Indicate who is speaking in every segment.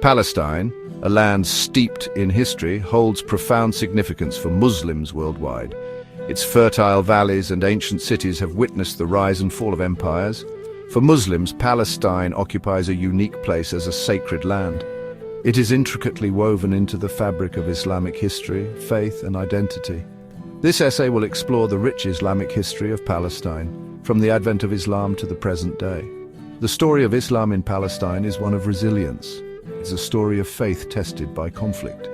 Speaker 1: Palestine, a land steeped in history, holds profound significance for Muslims worldwide. Its fertile valleys and ancient cities have witnessed the rise and fall of empires. For Muslims, Palestine occupies a unique place as a sacred land. It is intricately woven into the fabric of Islamic history, faith, and identity. This essay will explore the rich Islamic history of Palestine, from the advent of Islam to the present day. The story of Islam in Palestine is one of resilience. It's a story of faith tested by conflict.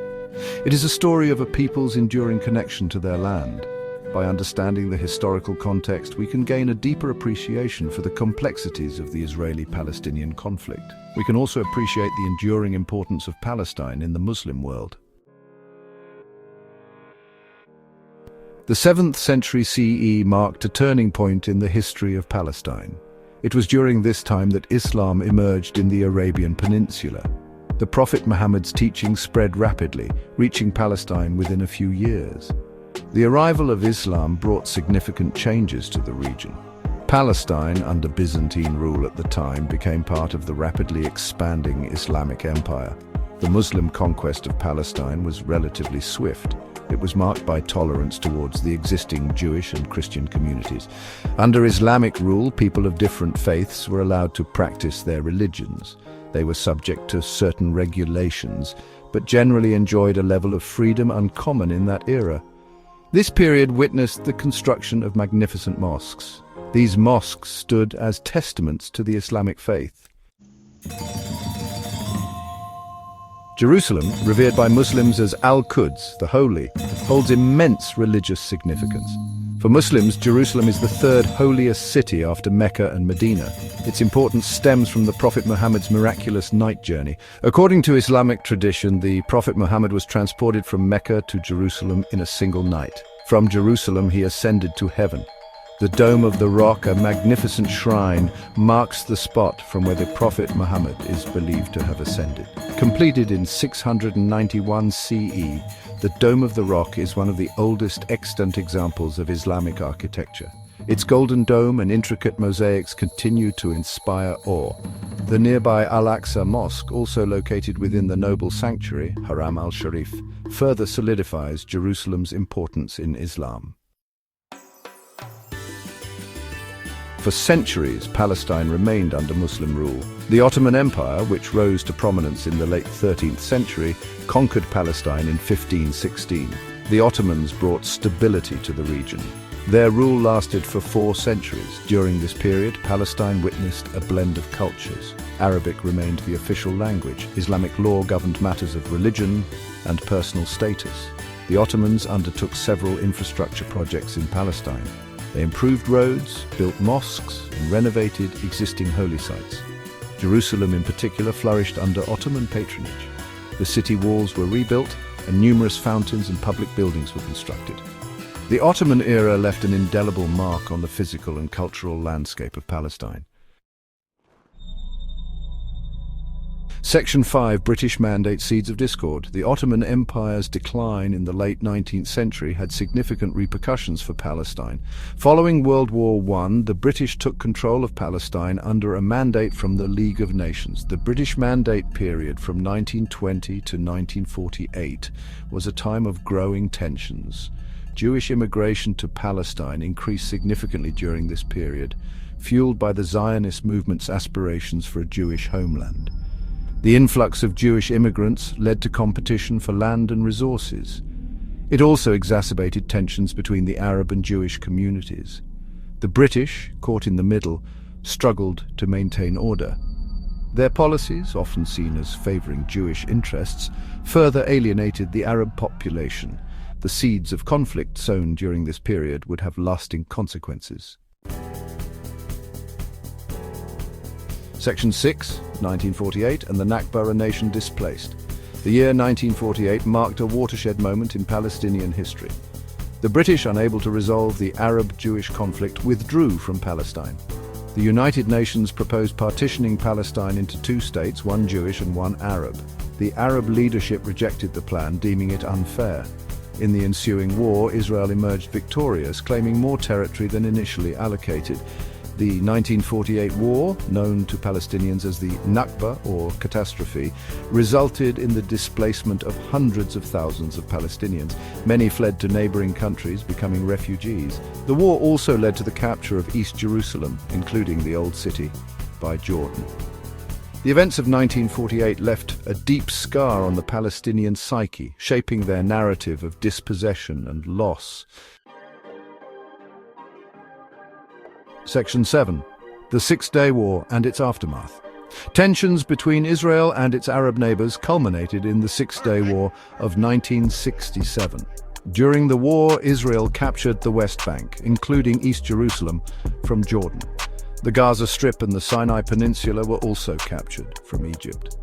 Speaker 1: It is a story of a people's enduring connection to their land. By understanding the historical context, we can gain a deeper appreciation for the complexities of the Israeli-Palestinian conflict. We can also appreciate the enduring importance of Palestine in the Muslim world. The 7th century CE marked a turning point in the history of Palestine. It was during this time that Islam emerged in the Arabian Peninsula. The Prophet Muhammad's teachings spread rapidly, reaching Palestine within a few years. The arrival of Islam brought significant changes to the region. Palestine, under Byzantine rule at the time, became part of the rapidly expanding Islamic Empire. The Muslim conquest of Palestine was relatively swift. It was marked by tolerance towards the existing Jewish and Christian communities. Under Islamic rule, people of different faiths were allowed to practice their religions. They were subject to certain regulations, but generally enjoyed a level of freedom uncommon in that era. This period witnessed the construction of magnificent mosques. These mosques stood as testaments to the Islamic faith. Jerusalem, revered by Muslims as Al-Quds, the Holy, holds immense religious significance. For Muslims, Jerusalem is the third holiest city after Mecca and Medina. Its importance stems from the Prophet Muhammad's miraculous night journey. According to Islamic tradition, the Prophet Muhammad was transported from Mecca to Jerusalem in a single night. From Jerusalem, he ascended to heaven. The Dome of the Rock, a magnificent shrine, marks the spot from where the Prophet Muhammad is believed to have ascended. Completed in 691 CE, the Dome of the Rock is one of the oldest extant examples of Islamic architecture. Its golden dome and intricate mosaics continue to inspire awe. The nearby Al-Aqsa Mosque, also located within the noble sanctuary, Haram al-Sharif, further solidifies Jerusalem's importance in Islam. For centuries, Palestine remained under Muslim rule. The Ottoman Empire, which rose to prominence in the late 13th century, conquered Palestine in 1516. The Ottomans brought stability to the region. Their rule lasted for 4 centuries. During this period, Palestine witnessed a blend of cultures. Arabic remained the official language. Islamic law governed matters of religion and personal status. The Ottomans undertook several infrastructure projects in Palestine. They improved roads, built mosques, and renovated existing holy sites. Jerusalem in particular flourished under Ottoman patronage. The city walls were rebuilt, and numerous fountains and public buildings were constructed. The Ottoman era left an indelible mark on the physical and cultural landscape of Palestine. Section 5, British Mandate Seeds of Discord. The Ottoman Empire's decline in the late 19th century had significant repercussions for Palestine. Following World War I, the British took control of Palestine under a mandate from the League of Nations. The British Mandate period from 1920 to 1948 was a time of growing tensions. Jewish immigration to Palestine increased significantly during this period, fueled by the Zionist movement's aspirations for a Jewish homeland. The influx of Jewish immigrants led to competition for land and resources. It also exacerbated tensions between the Arab and Jewish communities. The British, caught in the middle, struggled to maintain order. Their policies, often seen as favoring Jewish interests, further alienated the Arab population. The seeds of conflict sown during this period would have lasting consequences. Section 6, 1948, and the Nakba, a Nation Displaced. The year 1948 marked a watershed moment in Palestinian history. The British, unable to resolve the Arab-Jewish conflict, withdrew from Palestine. The United Nations proposed partitioning Palestine into 2 states, one Jewish and one Arab. The Arab leadership rejected the plan, deeming it unfair. In the ensuing war, Israel emerged victorious, claiming more territory than initially allocated. The 1948 war, known to Palestinians as the Nakba or catastrophe, resulted in the displacement of hundreds of thousands of Palestinians. Many fled to neighboring countries, becoming refugees. The war also led to the capture of East Jerusalem, including the Old City, by Jordan. The events of 1948 left a deep scar on the Palestinian psyche, shaping their narrative of dispossession and loss. Section 7. The Six-Day War and its aftermath. Tensions between Israel and its Arab neighbors culminated in the Six-Day War of 1967. During the war, Israel captured the West Bank, including East Jerusalem, from Jordan. The Gaza Strip and the Sinai Peninsula were also captured from Egypt.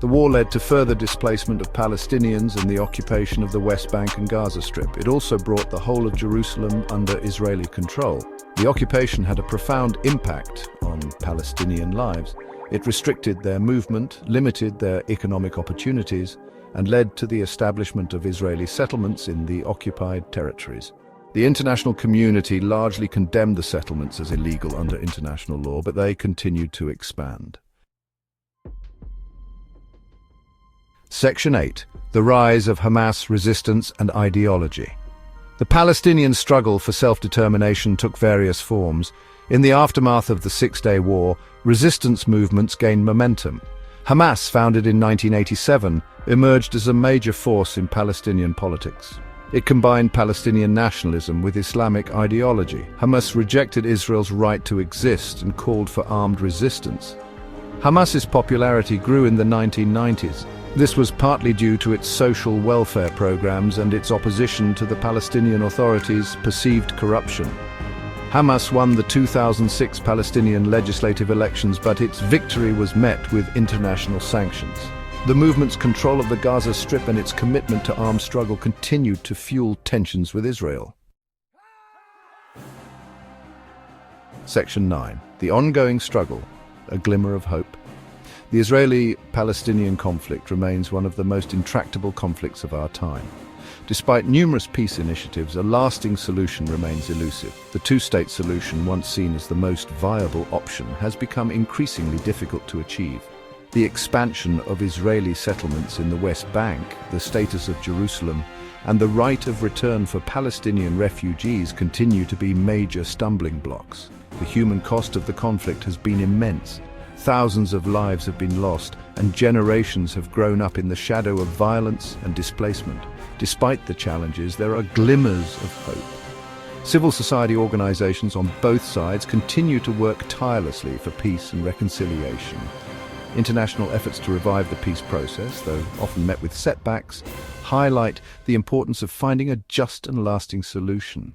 Speaker 1: The war led to further displacement of Palestinians and the occupation of the West Bank and Gaza Strip. It also brought the whole of Jerusalem under Israeli control. The occupation had a profound impact on Palestinian lives. It restricted their movement, limited their economic opportunities, and led to the establishment of Israeli settlements in the occupied territories. The international community largely condemned the settlements as illegal under international law, but they continued to expand. Section 8. The rise of Hamas resistance and ideology. The Palestinian struggle for self-determination took various forms. In the aftermath of the Six-Day War, resistance movements gained momentum. Hamas, founded in 1987, emerged as a major force in Palestinian politics. It combined Palestinian nationalism with Islamic ideology. Hamas rejected Israel's right to exist and called for armed resistance. Hamas's popularity grew in the 1990s. This was partly due to its social welfare programs and its opposition to the Palestinian Authority's perceived corruption. Hamas won the 2006 Palestinian legislative elections, but its victory was met with international sanctions. The movement's control of the Gaza Strip and its commitment to armed struggle continued to fuel tensions with Israel. Section 9. The ongoing struggle, a glimmer of hope. The Israeli-Palestinian conflict remains one of the most intractable conflicts of our time. Despite numerous peace initiatives, a lasting solution remains elusive. The two-state solution, once seen as the most viable option, has become increasingly difficult to achieve. The expansion of Israeli settlements in the West Bank, the status of Jerusalem, and the right of return for Palestinian refugees continue to be major stumbling blocks. The human cost of the conflict has been immense. Thousands of lives have been lost, and generations have grown up in the shadow of violence and displacement. Despite the challenges, there are glimmers of hope. Civil society organizations on both sides continue to work tirelessly for peace and reconciliation. International efforts to revive the peace process, though often met with setbacks, highlight the importance of finding a just and lasting solution.